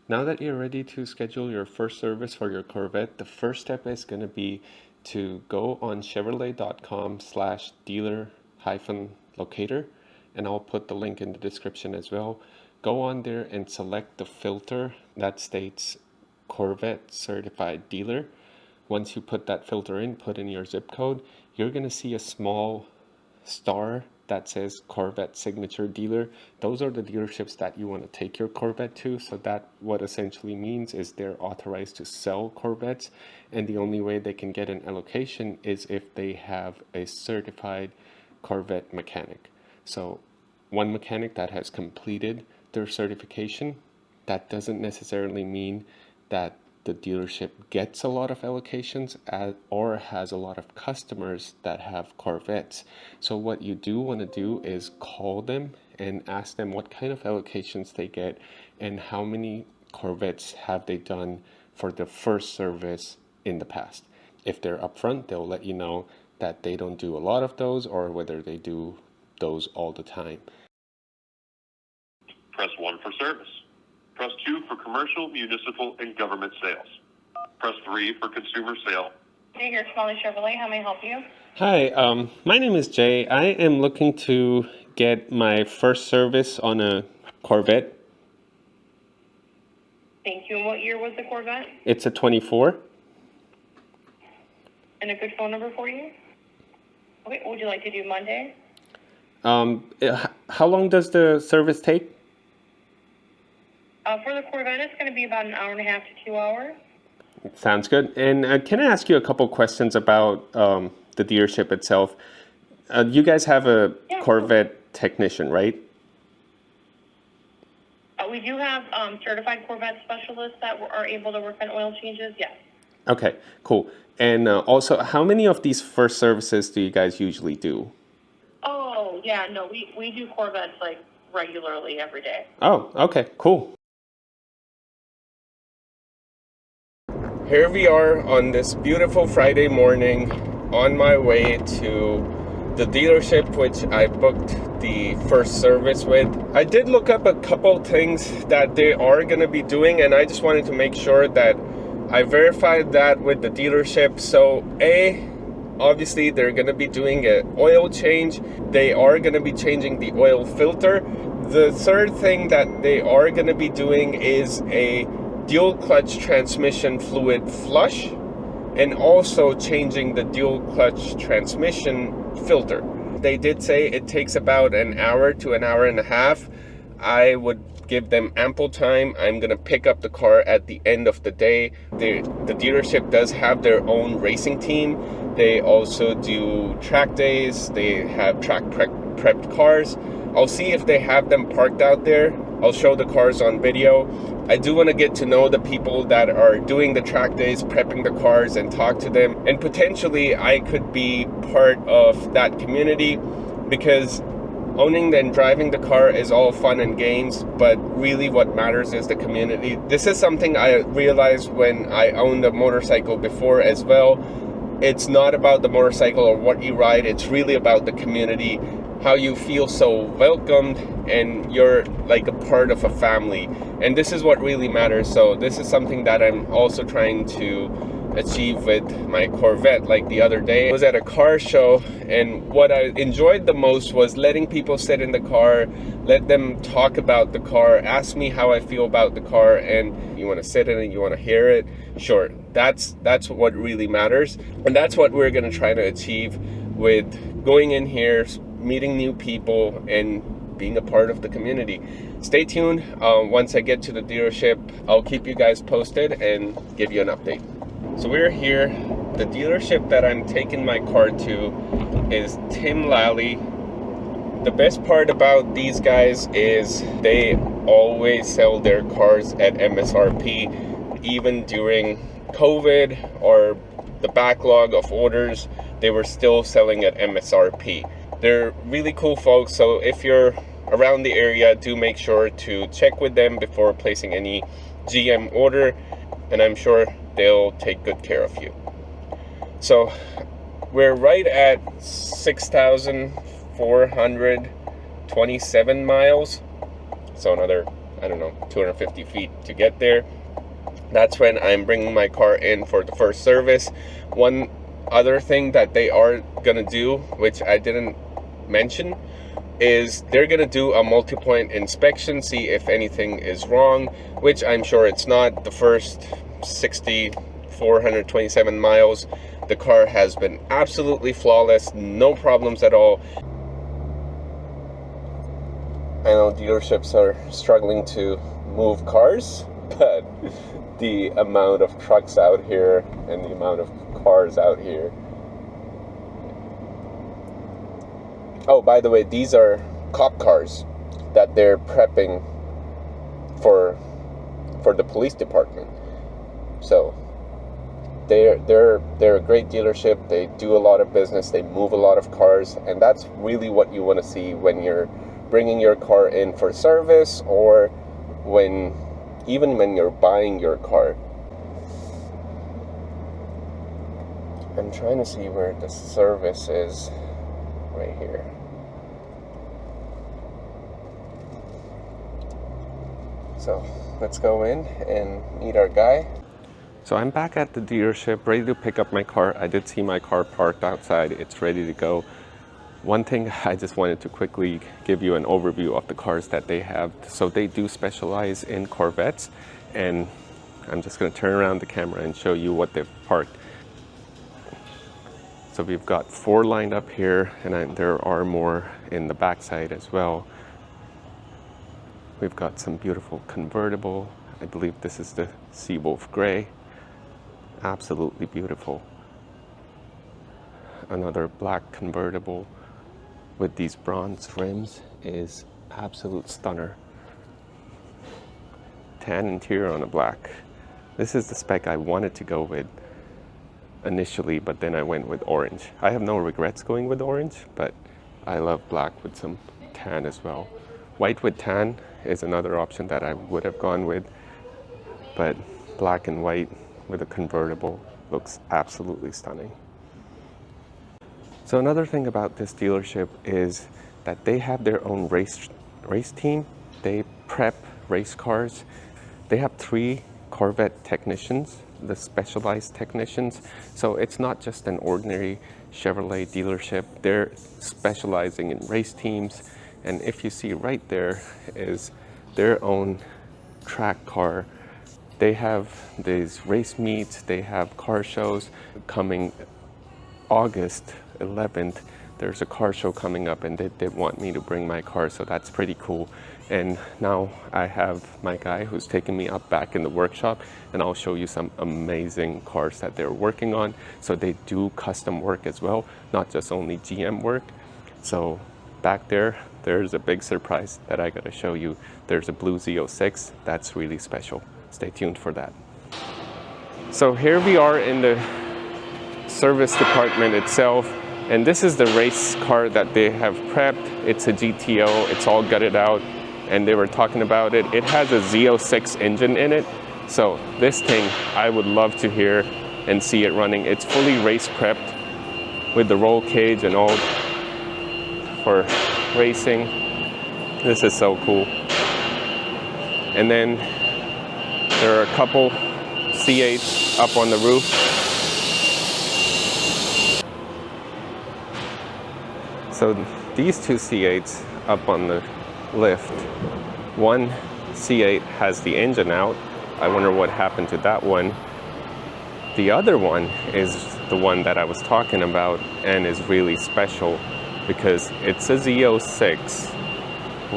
Now that you're ready to schedule your first service for your Corvette, the first step is going to be to go on Chevrolet.com/dealer-locator, and I'll put the link in the description as well. Go on there and select the filter that states Corvette certified dealer. Once you put that filter in, put in your zip code, you're going to see a small star that says Corvette signature dealer. Those are the dealerships that you want to take your Corvette to. So that what essentially means is they're authorized to sell Corvettes, and the only way they can get an allocation is if they have a certified Corvette mechanic. So one mechanic that has completed their certification, that doesn't necessarily mean that the dealership gets a lot of allocations or has a lot of customers that have Corvettes. So what you do want to do is call them and ask them what kind of allocations they get and how many Corvettes have they done for the first service in the past. If they're upfront, they'll let you know that they don't do a lot of those or whether they do those all the time. Press 1 for service. Press 2 for commercial, municipal, and government sales. Press 3 for consumer sale. Hey, here's Tim Lally Chevrolet. How may I help you? Hi, my name is Jay. I am looking to get my first service on a Corvette. Thank you. And what year was the Corvette? It's a 24. And a good phone number for you? Okay, what would you like to do Monday? How long does the service take? For the Corvette, it's going to be about an hour and a half to 2 hours. Sounds good. And can I ask you a couple questions about the dealership itself? You guys have a Corvette technician, right? We do have certified Corvette specialists that are able to work on oil changes, yes. Okay, cool. And also, how many of these first services do you guys usually do? Oh, yeah, no, we do Corvettes like regularly every day. Oh, okay, cool. Here we are on this beautiful Friday morning on my way to the dealership which I booked the first service with. I did look up a couple things that they are going to be doing, and I just wanted to make sure that I verified that with the dealership. So obviously they're going to be doing an oil change. They are going to be changing the oil filter. The third thing that they are going to be doing is a dual clutch transmission fluid flush, and also changing the dual clutch transmission filter. They did say it takes about an hour to an hour and a half. I would give them ample time. I'm gonna pick up the car at the end of the day. The dealership does have their own racing team. They also do track days. They have track prepped cars. I'll see if they have them parked out there. I'll show the cars on video. I do want to get to know the people that are doing the track days, prepping the cars, and talk to them. And potentially I could be part of that community, because owning and driving the car is all fun and games, but really what matters is the community. This is something I realized when I owned a motorcycle before as well. It's not about the motorcycle or what you ride, it's really about the community, how you feel so welcomed and you're like a part of a family. And this is what really matters. So this is something that I'm also trying to achieve with my Corvette. Like the other day I was at a car show, and what I enjoyed the most was letting people sit in the car, let them talk about the car, ask me how I feel about the car. And you want to sit in it, you want to hear it, sure, that's what really matters. And that's what we're going to try to achieve with going in here, meeting new people, and being a part of the community. Stay tuned. Once I get to the dealership, I'll keep you guys posted and give you an update. So we're here. The dealership that I'm taking my car to is Tim Lally. The best part about these guys is they always sell their cars at MSRP. Even during COVID or the backlog of orders, they were still selling at MSRP. They're really cool folks, so if you're around the area, do make sure to check with them before placing any GM order, and I'm sure they'll take good care of you. So we're right at 6,427 miles, so another I don't know, 250 feet to get there. That's when I'm bringing my car in for the first service. One other thing that they are gonna do, which I didn't mention, is they're gonna do a multi-point inspection, see if anything is wrong, which I'm sure it's not. The first 427 miles, the car has been absolutely flawless, no problems at all. I know dealerships are struggling to move cars, but the amount of trucks out here and the amount of cars out here. Oh, by the way, these are cop cars that they're prepping for the police department. So they're a great dealership. They do a lot of business. They move a lot of cars, and that's really what you want to see when you're bringing your car in for service, or even when you're buying your car. I'm trying to see where the service is. Right here. So let's go in and meet our guy. So I'm back at the dealership, ready to pick up my car. I did see my car parked outside. It's ready to go. One thing I just wanted to quickly give you an overview of the cars that they have. So they do specialize in Corvettes, and I'm just going to turn around the camera and show you what they've parked. So we've got 4 lined up here, and there are more in the backside as well. We've got some beautiful convertible. I believe this is the Seawolf Gray. Absolutely beautiful. Another black convertible with these bronze rims is absolute stunner. Tan interior on a black. This is the spec I wanted to go with initially, but then I went with orange. I have no regrets going with orange, but I love black with some tan as well. White with tan is another option that I would have gone with, but black and white with a convertible looks absolutely stunning. So another thing about this dealership is that they have their own race team. They prep race cars. They have 3 Corvette technicians, the specialized technicians. So it's not just an ordinary Chevrolet dealership. They're specializing in race teams. And if you see right there is their own track car. They have these race meets, they have car shows coming August 11th. There's a car show coming up, and they did want me to bring my car, so that's pretty cool. And now I have my guy who's taking me up back in the workshop, and I'll show you some amazing cars that they're working on. So they do custom work as well, not just only GM work. So back there's a big surprise that I gotta show you. There's a blue Z06 that's really special. Stay tuned for that. So here we are in the service department itself, and this is the race car that they have prepped. It's a GTO, it's all gutted out, and they were talking about it. It has a Z06 engine in it, so this thing I would love to hear and see it running. It's fully race prepped with the roll cage and all for racing. This is so cool. And then there are a couple C8s up on the roof. So these 2 C8s up on the lift, one C8 has the engine out. I wonder what happened to that one. The other one is the one that I was talking about and is really special because it's a Z06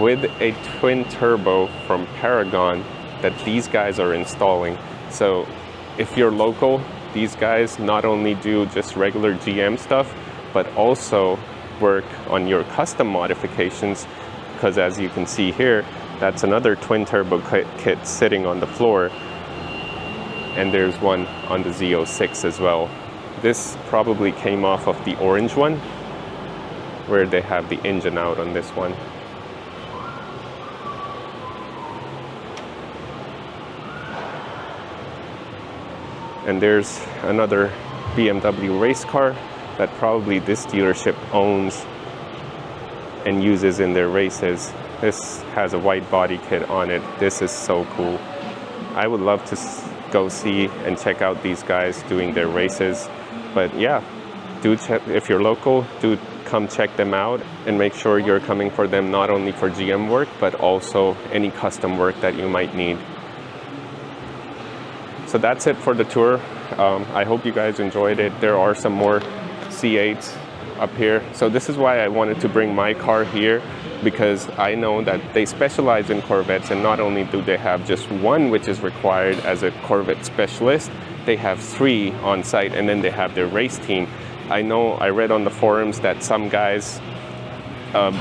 with a twin turbo from Paragon that these guys are installing. So if you're local, these guys not only do just regular GM stuff, but also work on your custom modifications, because as you can see here, that's another twin turbo kit sitting on the floor, and there's one on the Z06 as well. This probably came off of the orange one, where they have the engine out on this one. And there's another BMW race car that probably this dealership owns and uses in their races. This has a white body kit on it. This is so cool. I would love to go see and check out these guys doing their races. But yeah, do check, if you're local, do come check them out and make sure you're coming for them not only for GM work, but also any custom work that you might need. So that's it for the tour. I hope you guys enjoyed it. There are some more C8s up here. So this is why I wanted to bring my car here, because I know that they specialize in Corvettes, and not only do they have just one which is required as a Corvette specialist, they have 3 on site, and then they have their race team. I know I read on the forums that some guys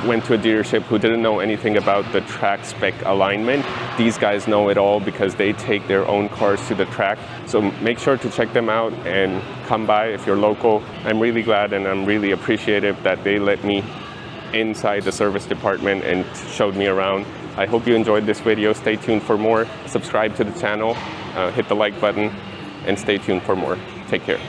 went to a dealership who didn't know anything about the track spec alignment. These guys know it all because they take their own cars to the track. So make sure to check them out and come by if you're local. I'm really glad and I'm really appreciative that they let me inside the service department and showed me around. I hope you enjoyed this video. Stay tuned for more. Subscribe to the channel, hit the like button, and stay tuned for more. Take care.